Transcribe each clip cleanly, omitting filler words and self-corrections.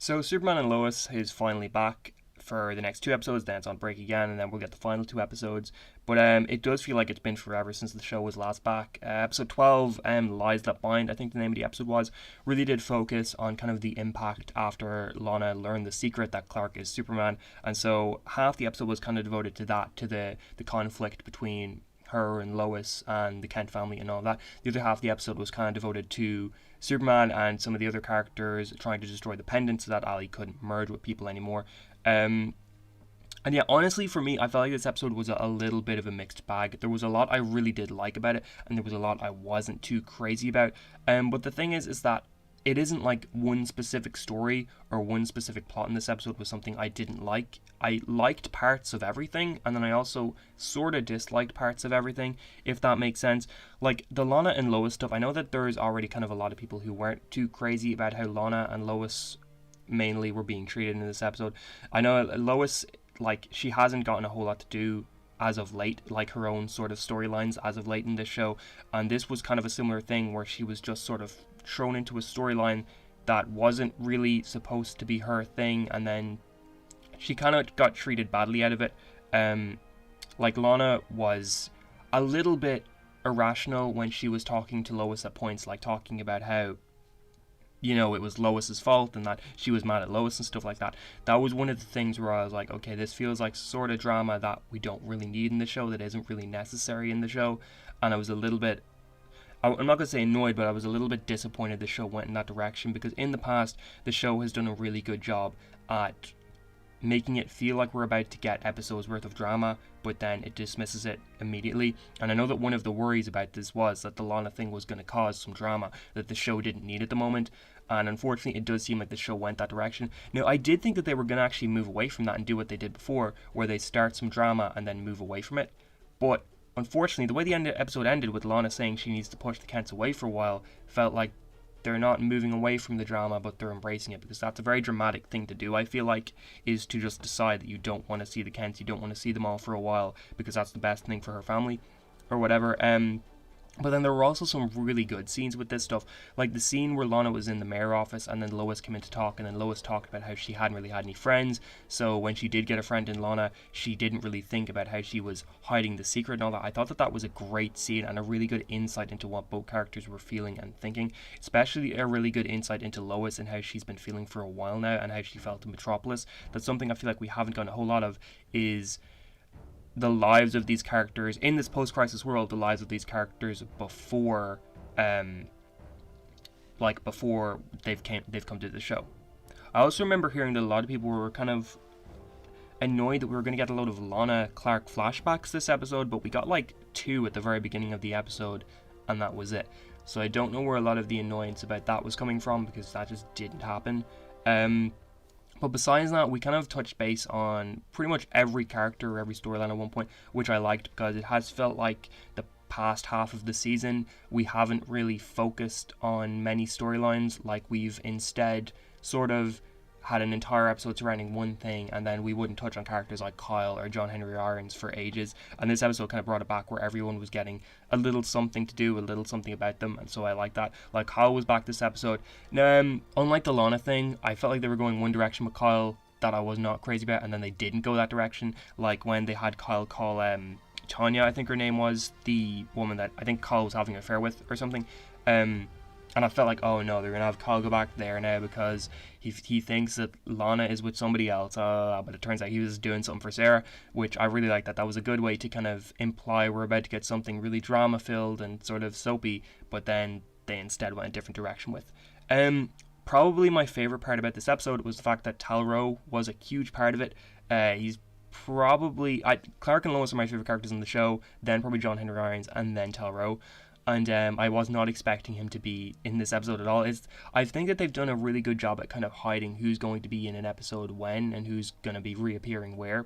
So Superman and Lois is finally back for the next two episodes, then it's on break again, and then we'll get the final two episodes. But it does feel like it's been forever since the show was last back. Episode 12, Lies That Bind, I think the name of the episode was, really did focus on kind of the impact after Lana learned the secret that Clark is Superman. And so half the episode was kind of devoted to that, to the conflict between her and Lois and the Kent family and all that. The other half of the episode was kind of devoted to Superman and some of the other characters trying to destroy the pendant so that Ali couldn't merge with people anymore. And yeah, honestly, for me, I felt like this episode was a little bit of a mixed bag. There was a lot I really did like about it, and there was a lot I wasn't too crazy about. But the thing is that it isn't like one specific story or one specific plot in this episode was something I didn't like. I liked parts of everything, and then I also sort of disliked parts of everything, if that makes sense. Like the Lana and Lois stuff, I know that there's already kind of a lot of people who weren't too crazy about how Lana and Lois mainly were being treated in this episode. I know Lois, like, she hasn't gotten a whole lot to do as of late, like her own sort of storylines as of late in this show, and this was kind of a similar thing where she was just sort of thrown into a storyline that wasn't really supposed to be her thing, and then she kind of got treated badly out of it. Like Lana was a little bit irrational when she was talking to Lois at points, like talking about how, you know, it was Lois's fault and that she was mad at Lois and stuff like that. That was one of the things where I was like, okay, this feels like sort of drama that we don't really need in the show, that isn't really necessary in the show. And I was a little bit, I'm not going to say annoyed, but I was a little bit disappointed the show went in that direction, because in the past, the show has done a really good job at making it feel like we're about to get episodes worth of drama, but then it dismisses it immediately. And I know that one of the worries about this was that the Lana thing was going to cause some drama that the show didn't need at the moment, and unfortunately it does seem like the show went that direction. Now, I did think that they were going to actually move away from that and do what they did before, where they start some drama and then move away from it, but unfortunately the way the episode ended with Lana saying she needs to push the Kents away for a while felt like they're not moving away from the drama, but they're embracing it, because that's a very dramatic thing to do, I feel like, is to just decide that you don't want to see the Kents, you don't want to see them all for a while, because that's the best thing for her family, or whatever. But then there were also some really good scenes with this stuff, like the scene where Lana was in the mayor office and then Lois came in to talk, and then Lois talked about how she hadn't really had any friends, so when she did get a friend in Lana, she didn't really think about how she was hiding the secret and all that. I thought that that was a great scene and a really good insight into what both characters were feeling and thinking, especially a really good insight into Lois and how she's been feeling for a while now and how she felt in Metropolis. That's something I feel like we haven't gotten a whole lot of, is the lives of these characters in this post-crisis world, the lives of these characters before before they've come to the show. I also remember hearing that a lot of people were kind of annoyed that we were going to get a lot of Lana Clark flashbacks this episode, but we got like 2 at the very beginning of the episode and that was it. So I don't know where a lot of the annoyance about that was coming from, because that just didn't happen. But besides that, we kind of touched base on pretty much every character or every storyline at one point, which I liked, because it has felt like the past half of the season we haven't really focused on many storylines. Like, we've instead sort of had an entire episode surrounding one thing, and then we wouldn't touch on characters like Kyle or John Henry Irons for ages, and this episode kind of brought it back where everyone was getting a little something to do, a little something about them, and so I like that. Like, Kyle was back this episode. Now, unlike the Lana thing, I felt like they were going one direction with Kyle that I was not crazy about, and then they didn't go that direction, like when they had Kyle call Tanya, I think her name was, the woman that I think Kyle was having an affair with or something, and I felt like, oh no, they're going to have Kyle go back there now because he thinks that Lana is with somebody else. But it turns out he was doing something for Sarah, which I really liked that. That was a good way to kind of imply we're about to get something really drama-filled and sort of soapy, but then they instead went a different direction with. Probably my favourite part about this episode was the fact that Tal-Rho was a huge part of it. He's probably... Clark and Lois are my favourite characters in the show, then probably John Henry Irons, and then Tal-Rho. And I was not expecting him to be in this episode at all. I think that they've done a really good job at kind of hiding who's going to be in an episode when and who's going to be reappearing where,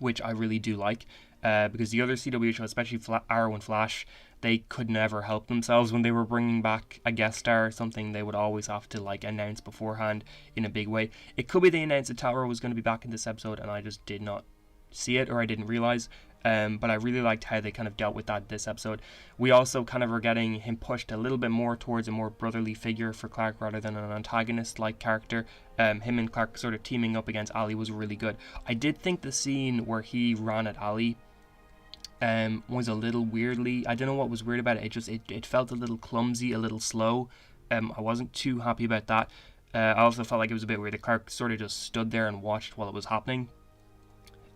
which I really do like. Because the other CW shows, especially Arrow and Flash, they could never help themselves when they were bringing back a guest star or something. They would always have to like announce beforehand in a big way. It could be they announced that Tal-Rho was going to be back in this episode and I just did not see it, or I didn't realize. But I really liked how they kind of dealt with that this episode. We also kind of were getting him pushed a little bit more towards a more brotherly figure for Clark rather than an antagonist-like character. Him and Clark sort of teaming up against Ali was really good. I did think the scene where he ran at Ali was a little weirdly, I don't know what was weird about it. It felt a little clumsy, a little slow. I wasn't too happy about that. I also felt like it was a bit weird that Clark sort of just stood there and watched while it was happening.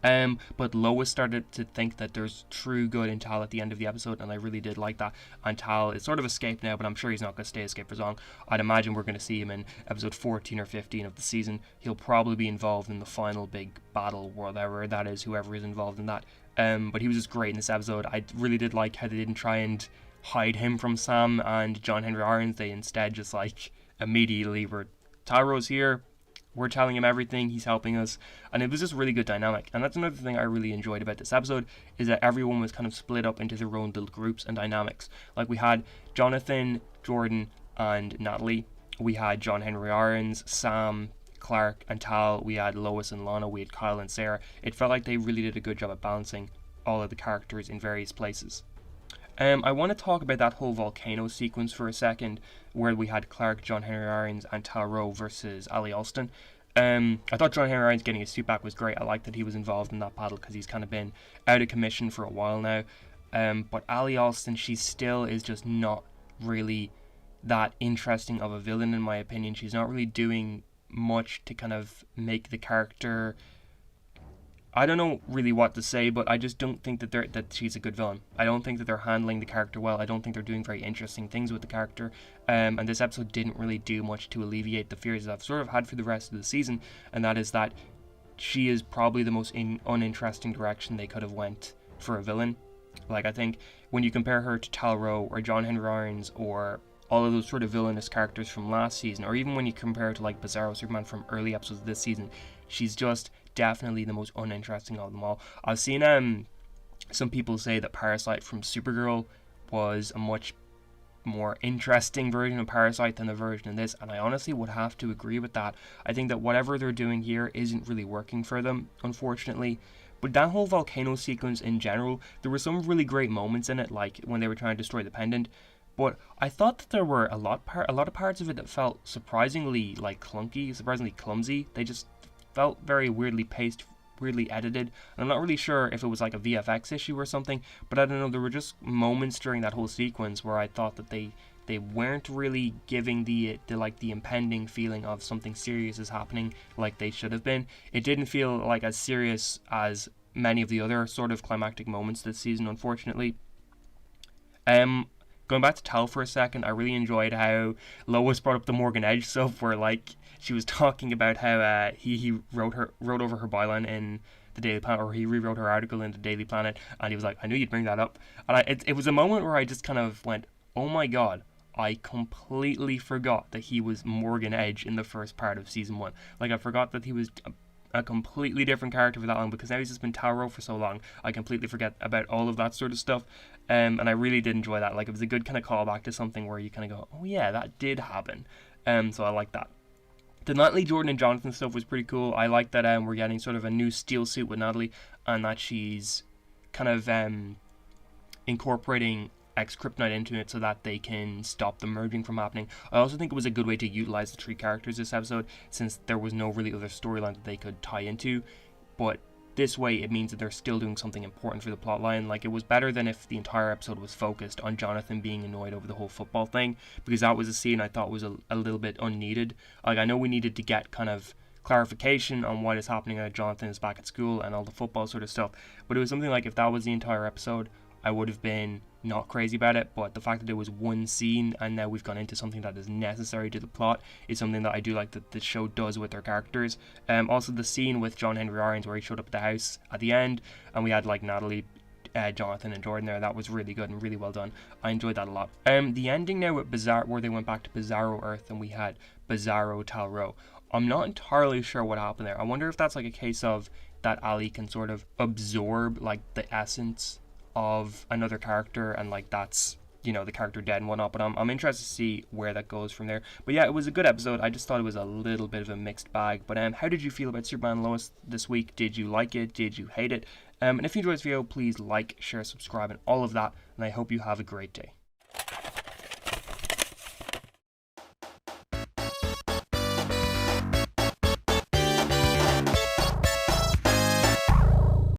But Lois started to think that there's true good in Tal at the end of the episode, and I really did like that. And Tal is sort of escaped now, but I'm sure he's not going to stay escaped for long. I'd imagine we're going to see him in episode 14 or 15 of the season. He'll probably be involved in the final big battle, whatever that is, whoever is involved in that. But he was just great in this episode. I really did like how they didn't try and hide him from Sam and John Henry Irons. They instead just like immediately were, Tal-Rho's here, we're telling him everything, he's helping us, and it was just really good dynamic. And that's another thing I really enjoyed about this episode, is that everyone was kind of split up into their own little groups and dynamics. Like we had Jonathan, Jordan, and Natalie. We had John Henry Irons, Sam, Clark, and Tal. We had Lois and Lana. We had Kyle and Sarah. It felt like they really did a good job at balancing all of the characters in various places. I want to talk about that whole volcano sequence for a second, where we had Clark, John Henry Irons, and Tal-Rho versus Ali Alston. I thought John Henry Irons getting his suit back was great. I like that he was involved in that battle because he's kind of been out of commission for a while now. But Ali Alston, she still is just not really that interesting of a villain in my opinion. She's not really doing much to kind of make the character, I don't know really what to say, but I just don't think that she's a good villain. I don't think that they're handling the character well. I don't think they're doing very interesting things with the character. And this episode didn't really do much to alleviate the fears that I've sort of had for the rest of the season, and that is that she is probably the most uninteresting direction they could have went for a villain. Like, I think when you compare her to Tal-Rho or John Henry Irons or all of those sort of villainous characters from last season, or even when you compare her to like Bizarro Superman from early episodes of this season, she's just definitely the most uninteresting of them all. I've seen some people say that Parasite from Supergirl was a much more interesting version of Parasite than the version in this, and I honestly would have to agree with that. I think that whatever they're doing here isn't really working for them, unfortunately. But that whole volcano sequence in general, there were some really great moments in it, like when they were trying to destroy the pendant. But I thought that there were a lot of parts of it that felt surprisingly like clunky, surprisingly clumsy. They just felt very weirdly paced, weirdly edited. And I'm not really sure if it was like a VFX issue or something, but I don't know, there were just moments during that whole sequence where I thought that they weren't really giving the impending feeling of something serious is happening like they should have been. It didn't feel like as serious as many of the other sort of climactic moments this season, unfortunately. Going back to Tal for a second, I really enjoyed how Lois brought up the Morgan Edge stuff, where like she was talking about how he wrote over her byline in the Daily Planet, or he rewrote her article in the Daily Planet, and he was like, I knew you'd bring that up. And it was a moment where I just kind of went, oh my god, I completely forgot that he was Morgan Edge in the first part of season 1. Like, I forgot that he was a completely different character for that long, because now he's just been Tal-Rho for so long, I completely forget about all of that sort of stuff. And I really did enjoy that. Like, it was a good kind of callback to something where you kind of go, oh yeah, that did happen. So I like that. The Natalie, Jordan, and Jonathan stuff was pretty cool. I like that we're getting sort of a new steel suit with Natalie, and that she's kind of incorporating Kryptonite into it so that they can stop the merging from happening. I also think it was a good way to utilize the 3 characters this episode, since there was no really other storyline that they could tie into. But this way it means that they're still doing something important for the plotline. Like, it was better than if the entire episode was focused on Jonathan being annoyed over the whole football thing, because that was a scene I thought was a little bit unneeded. Like, I know we needed to get kind of clarification on what is happening now that Jonathan is back at school and all the football sort of stuff, but it was something like, if that was the entire episode, I would have been not crazy about it. But the fact that it was one scene and now we've gone into something that is necessary to the plot is something that I do like that the show does with their characters. Also, the scene with John Henry Irons where he showed up at the house at the end and we had like Natalie, Jonathan, and Jordan there, that was really good and really well done. I enjoyed that a lot. The ending now with Bizarro, where they went back to Bizarro Earth and we had Bizarro Tal-Rho, I'm not entirely sure what happened there. I wonder if that's like a case of that Ali can sort of absorb like the essence of another character, and like that's, you know, the character dead and whatnot. But I'm interested to see where that goes from there. But yeah, it was a good episode. I just thought it was a little bit of a mixed bag. But how did you feel about Superman and Lois this week? Did you like it? Did you hate it? And if you enjoyed this video, please like, share, subscribe, and all of that. And I hope you have a great day.